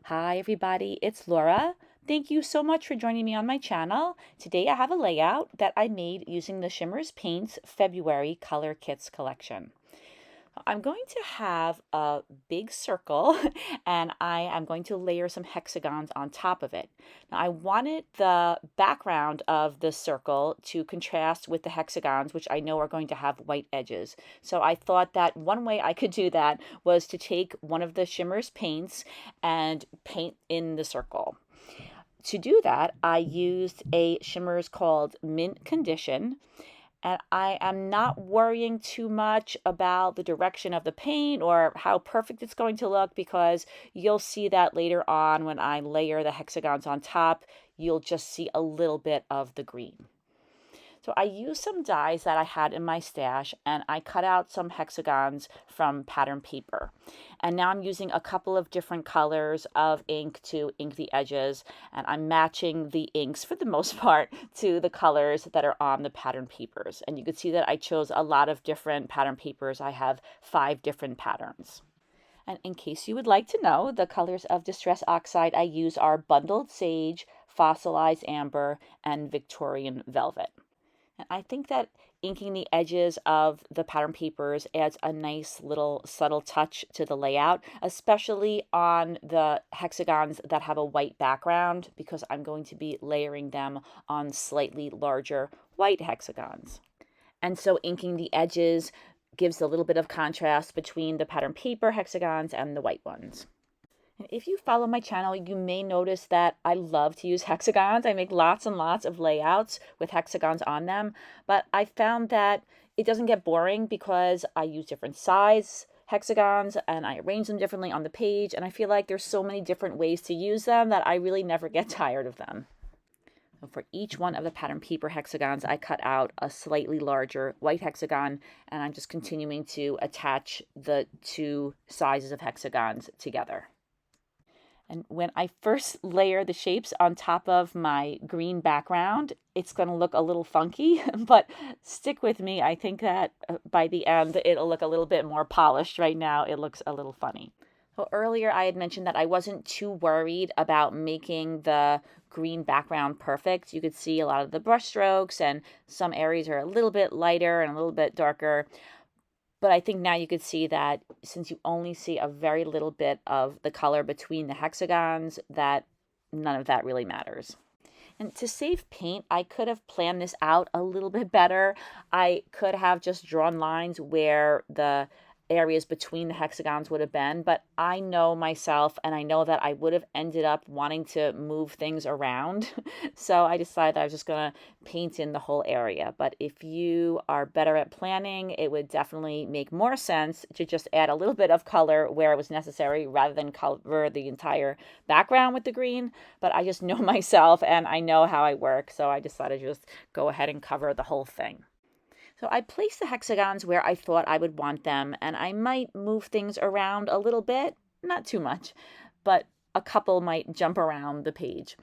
Hi everybody, it's Laura. Thank you so much for joining me on my channel. Today I have a layout that I made using the Shimmerz Paints February Color Kits collection. I'm going to have a big circle and I am going to layer some hexagons on top of it. Now I wanted the background of the circle to contrast with the hexagons, which I know are going to have white edges. So I thought that one way I could do that was to take one of the Shimmerz paints and paint in the circle. To do that, I used a Shimmerz called Mint Condition. And I am not worrying too much about the direction of the paint or how perfect it's going to look, because you'll see that later on when I layer the hexagons on top, you'll just see a little bit of the green. So I used some dies that I had in my stash and I cut out some hexagons from pattern paper. And now I'm using a couple of different colors of ink to ink the edges, and I'm matching the inks for the most part to the colors that are on the pattern papers. And you can see that I chose a lot of different pattern papers. I have 5 different patterns. And in case you would like to know, the colors of Distress Oxide I use are Bundled Sage, Fossilized Amber, and Victorian Velvet. And I think that inking the edges of the pattern papers adds a nice little subtle touch to the layout, especially on the hexagons that have a white background, because I'm going to be layering them on slightly larger white hexagons. And so inking the edges gives a little bit of contrast between the pattern paper hexagons and the white ones. And if you follow my channel, you may notice that I love to use hexagons. I make lots and lots of layouts with hexagons on them, but I found that it doesn't get boring because I use different size hexagons and I arrange them differently on the page, and I feel like there's so many different ways to use them that I really never get tired of them. So for each one of the pattern paper hexagons, I cut out a slightly larger white hexagon, and I'm just continuing to attach the 2 sizes of hexagons together. And when I first layer the shapes on top of my green background, it's going to look a little funky, but stick with me. I think that by the end, it'll look a little bit more polished. Right now, it looks a little funny. So earlier, I had mentioned that I wasn't too worried about making the green background perfect. You could see a lot of the brush strokes, and some areas are a little bit lighter and a little bit darker. But I think now you could see that since you only see a very little bit of the color between the hexagons, that none of that really matters. And to save paint, I could have planned this out a little bit better. I could have just drawn lines where the areas between the hexagons would have been, but I know myself and I know that I would have ended up wanting to move things around. So I decided that I was just going to paint in the whole area. But if you are better at planning, it would definitely make more sense to just add a little bit of color where it was necessary rather than cover the entire background with the green. But I just know myself and I know how I work, so I decided to just go ahead and cover the whole thing. So I placed the hexagons where I thought I would want them, and I might move things around a little bit, not too much, but a couple might jump around the page.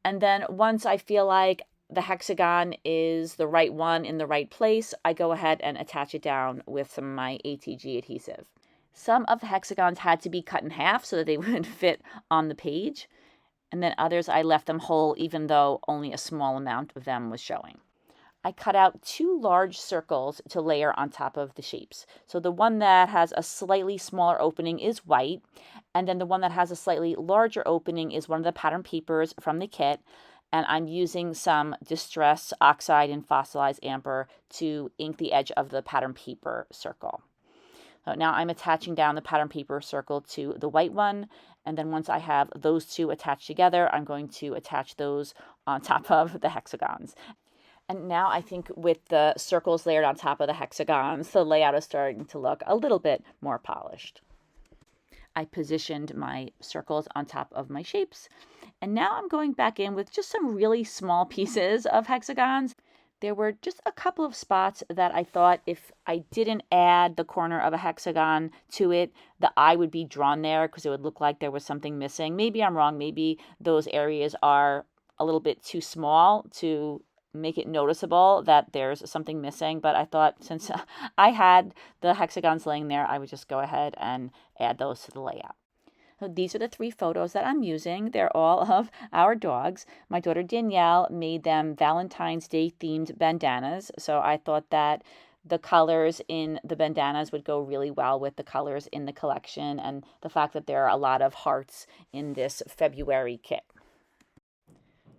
And then once I feel like the hexagon is the right one in the right place, I go ahead and attach it down with some of my ATG adhesive. Some of the hexagons had to be cut in half so that they would fit on the page, and then others I left them whole even though only a small amount of them was showing. I cut out 2 large circles to layer on top of the shapes. So the one that has a slightly smaller opening is white, and then the one that has a slightly larger opening is one of the pattern papers from the kit, and I'm using some Distress Oxide and Fossilized Amber to ink the edge of the pattern paper circle. So now I'm attaching down the pattern paper circle to the white one, and then once I have those 2 attached together, I'm going to attach those on top of the hexagons. And now I think with the circles layered on top of the hexagons, the layout is starting to look a little bit more polished. I positioned my circles on top of my shapes, and now I'm going back in with just some really small pieces of hexagons. There were just a couple of spots that I thought if I didn't add the corner of a hexagon to it, the eye would be drawn there because it would look like there was something missing. Maybe I'm wrong. Maybe those areas are a little bit too small to make it noticeable that there's something missing, but I thought since I had the hexagons laying there, I would just go ahead and add those to the layout. So these are the 3 photos that I'm using. They're all of our dogs. My daughter Danielle made them Valentine's Day themed bandanas. So I thought that the colors in the bandanas would go really well with the colors in the collection, and the fact that there are a lot of hearts in this February kit.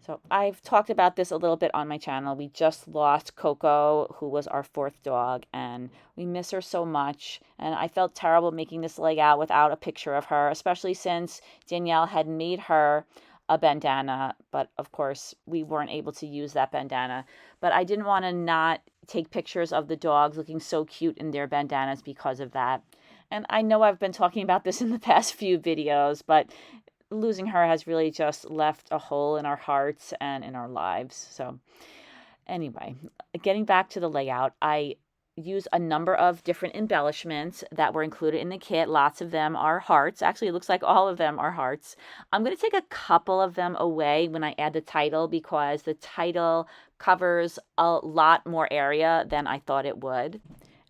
So I've talked about this a little bit on my channel. We just lost Coco, who was our 4th dog, and we miss her so much. And I felt terrible making this layout without a picture of her, especially since Danielle had made her a bandana. But of course, we weren't able to use that bandana. But I didn't want to not take pictures of the dogs looking so cute in their bandanas because of that. And I know I've been talking about this in the past few videos, but losing her has really just left a hole in our hearts and in our lives. So anyway, getting back to the layout, I use a number of different embellishments that were included in the kit. Lots of them are hearts. Actually, it looks like all of them are hearts. I'm going to take a couple of them away when I add the title, because the title covers a lot more area than I thought it would.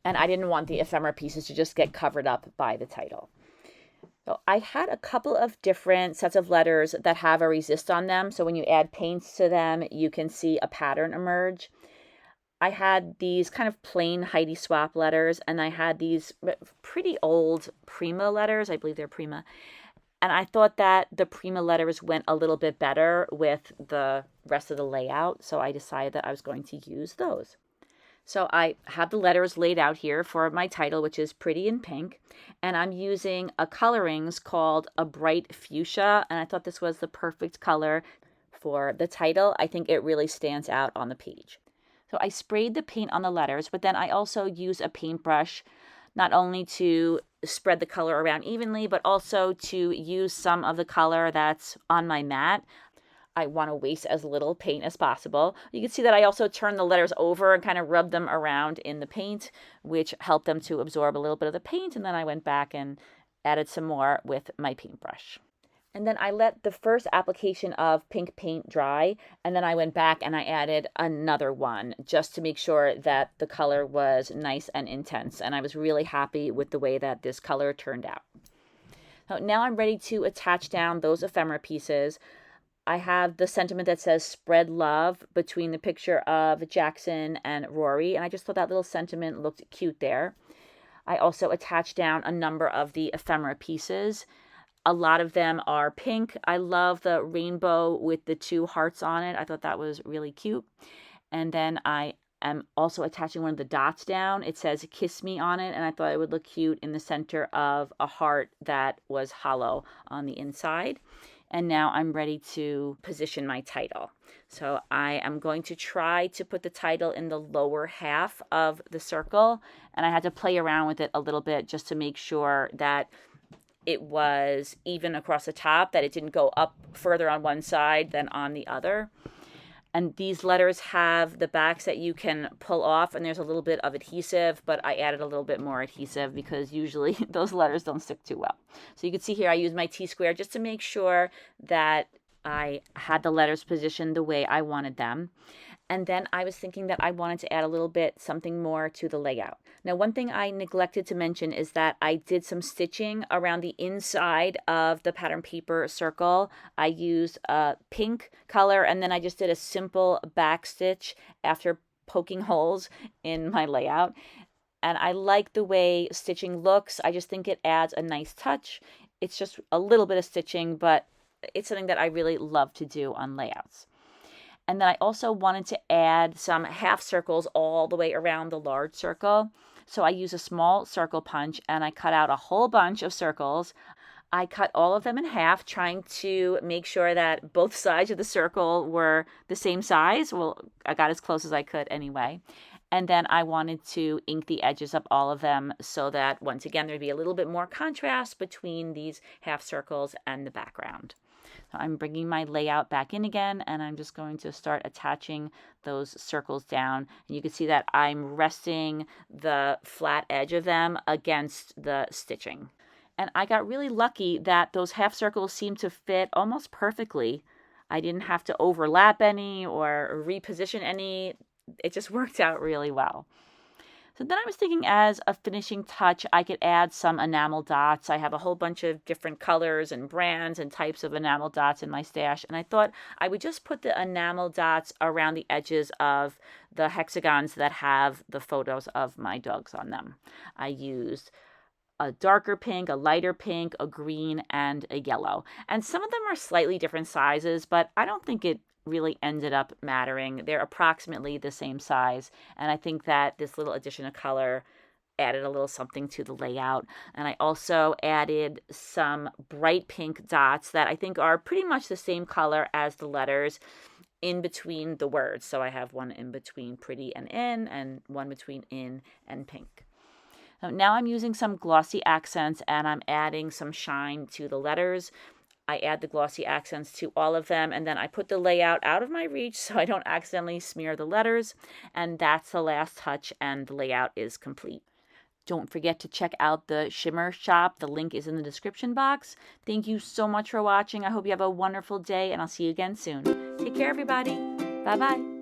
And I didn't want the ephemera pieces to just get covered up by the title. So I had a couple of different sets of letters that have a resist on them. So when you add paints to them, you can see a pattern emerge. I had these kind of plain Heidi Swap letters, and I had these pretty old Prima letters. I believe they're Prima. And I thought that the Prima letters went a little bit better with the rest of the layout. So I decided that I was going to use those. So I have the letters laid out here for my title, which is Pretty in Pink, and I'm using a Coloringz called a Bright Fuchsia, and I thought this was the perfect color for the title. I think it really stands out on the page. So I sprayed the paint on the letters, but then I also use a paintbrush not only to spread the color around evenly, but also to use some of the color that's on my mat. I want to waste as little paint as possible. You can see that I also turned the letters over and kind of rubbed them around in the paint, which helped them to absorb a little bit of the paint. And then I went back and added some more with my paintbrush. And then I let the first application of pink paint dry, and then I went back and I added another one just to make sure that the color was nice and intense. And I was really happy with the way that this color turned out. So now I'm ready to attach down those ephemera pieces. I have the sentiment that says spread love between the picture of Jackson and Rory, and I just thought that little sentiment looked cute there. I also attached down a number of the ephemera pieces. A lot of them are pink. I love the rainbow with the 2 hearts on it. I thought that was really cute. And then I am also attaching one of the dots down. It says Kiss Me on it, and I thought it would look cute in the center of a heart that was hollow on the inside. And now I'm ready to position my title. So I am going to try to put the title in the lower half of the circle. And I had to play around with it a little bit just to make sure that it was even across the top, that it didn't go up further on one side than on the other. And these letters have the backs that you can pull off, and there's a little bit of adhesive, but I added a little bit more adhesive because usually those letters don't stick too well. So you can see here I used my T-square just to make sure that I had the letters positioned the way I wanted them. And then I was thinking that I wanted to add a little bit something more to the layout. Now, one thing I neglected to mention is that I did some stitching around the inside of the pattern paper circle. I used a pink color, and then I just did a simple back stitch after poking holes in my layout. And I like the way stitching looks. I just think it adds a nice touch. It's just a little bit of stitching, but it's something that I really love to do on layouts. And then I also wanted to add some half circles all the way around the large circle. So I used a small circle punch and I cut out a whole bunch of circles. I cut all of them in half, trying to make sure that both sides of the circle were the same size. Well, I got as close as I could anyway. And then I wanted to ink the edges of all of them so that, once again, there'd be a little bit more contrast between these half circles and the background. So I'm bringing my layout back in again, and I'm just going to start attaching those circles down. And you can see that I'm resting the flat edge of them against the stitching. And I got really lucky that those half circles seemed to fit almost perfectly. I didn't have to overlap any or reposition any. It just worked out really well. So then I was thinking as a finishing touch, I could add some enamel dots. I have a whole bunch of different colors and brands and types of enamel dots in my stash. And I thought I would just put the enamel dots around the edges of the hexagons that have the photos of my dogs on them. I used a darker pink, a lighter pink, a green, and a yellow. And some of them are slightly different sizes, but I don't think it really ended up mattering. They're approximately the same size, and I think that this little addition of color added a little something to the layout. And I also added some bright pink dots that I think are pretty much the same color as the letters in between the words. So I have one in between pretty and in, and one between in and pink. Now I'm using some glossy accents, and I'm adding some shine to the letters. I add the glossy accents to all of them, and then I put the layout out of my reach so I don't accidentally smear the letters. And that's the last touch, and the layout is complete. Don't forget to check out the Shimmer shop. The link is in the description box. Thank you so much for watching. I hope you have a wonderful day, and I'll see you again soon. Take care, everybody. Bye-bye.